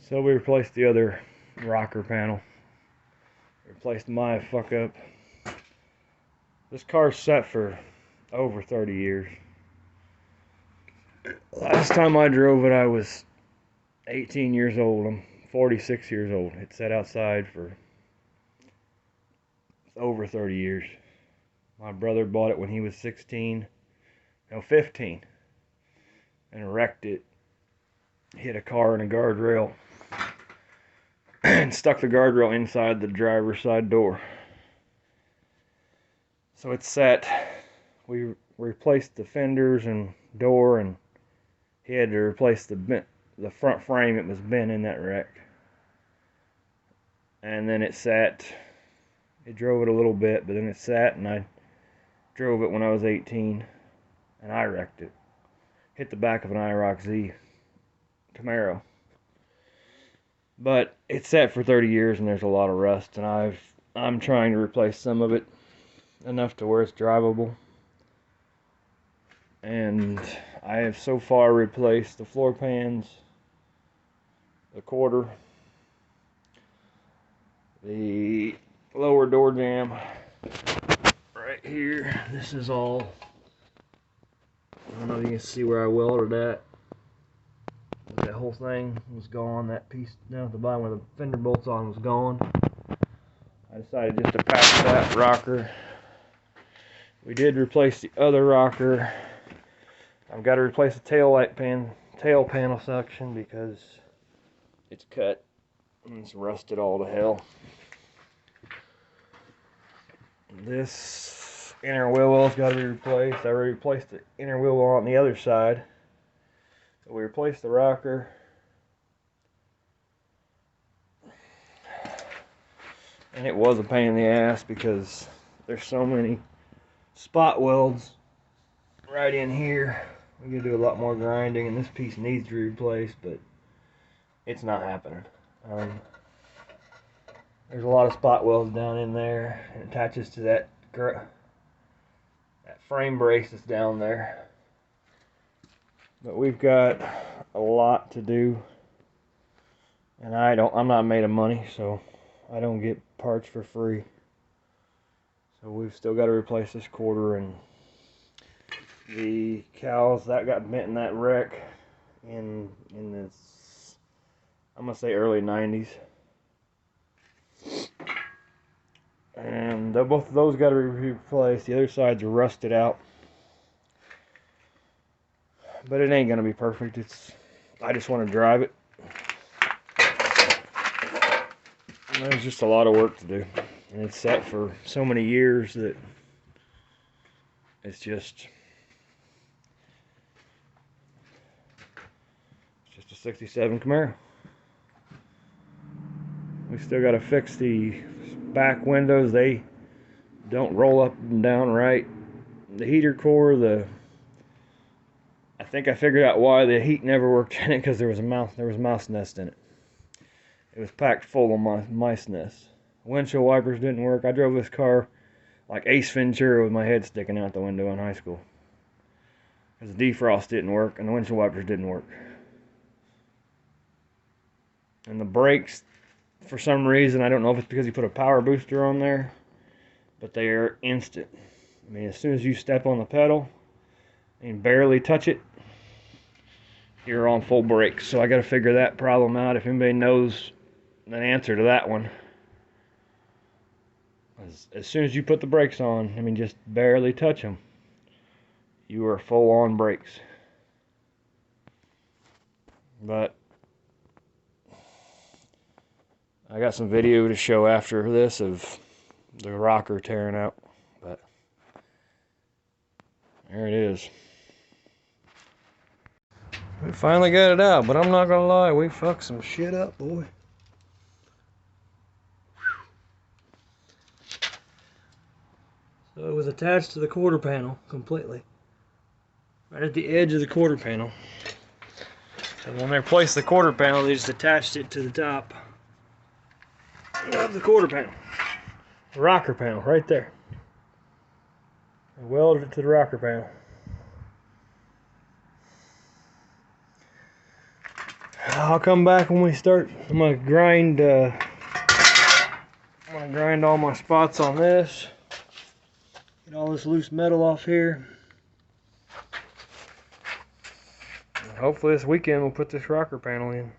So we replaced the other rocker panel. Replaced my fuck up. This car's set for over 30 years. Last time I drove it, I was 18 years old. I'm 46 years old. It sat outside for over 30 years. My brother bought it when he was 15, and wrecked it. Hit a car in a guardrail and stuck the guardrail inside the driver's side door. So it's set. We replaced the fenders and door, and he had to replace the front frame. It was bent in that wreck. And then it sat. It drove it a little bit, but then it sat, and I drove it when I was 18, and I wrecked it. Hit the back of an IROC Z Camaro. But it's sat for 30 years, and there's a lot of rust, and I'm trying to replace some of it enough to where it's drivable. And I have so far replaced the floor pans, the quarter, the lower door jamb right here. This is all, I don't know if you can see where I welded that. That whole thing was gone. That piece down at the bottom where the fender bolts on was gone. I decided just to patch that rocker. We did replace the other rocker. I've got to replace the tail panel section because it's cut and it's rusted all to hell. This inner wheel well's got to be replaced. I already replaced the inner wheel well on the other side. So we replaced the rocker. And it was a pain in the ass because there's so many spot welds right in here. We gotta do a lot more grinding, and this piece needs to be replaced, but it's not happening. There's a lot of spot welds down in there, and it attaches to that frame brace that's down there. But we've got a lot to do, and I'm not made of money, so I don't get parts for free. So we've still got to replace this quarter, and the cowls that got bent in that wreck in this, I'm gonna say early 90s. And both of those got to be replaced. The other sides are rusted out. But it ain't gonna be perfect. I just want to drive it. And there's just a lot of work to do, and it's set for so many years that it's just a 67 Camaro. We still got to fix the back windows. They don't roll up and down right. The heater core, I think I figured out why the heat never worked in it, because there was mouse nest in it. It was packed full of mice nests. Windshield wipers didn't work. I drove this car like Ace Ventura with my head sticking out the window in high school, because the defrost didn't work and the windshield wipers didn't work. And the brakes, for some reason, I don't know if it's because you put a power booster on there, but they are instant. I mean, as soon as you step on the pedal and barely touch it, you're on full brakes. So I got to figure that problem out. If anybody knows an answer to that one, as soon as you put the brakes on, I mean, just barely touch them, you are full on brakes. But I got some video to show after this of the rocker tearing out, but there it is. We finally got it out, but I'm not gonna lie, we fucked some shit up, boy. So it was attached to the quarter panel completely, right at the edge of the quarter panel. And when they replaced the quarter panel, they just attached it to the top of the quarter panel. The rocker panel right there. I welded it to the rocker panel. I'll come back when we start. I'm gonna grind all my spots on this. Get all this loose metal off here. And hopefully this weekend we'll put this rocker panel in.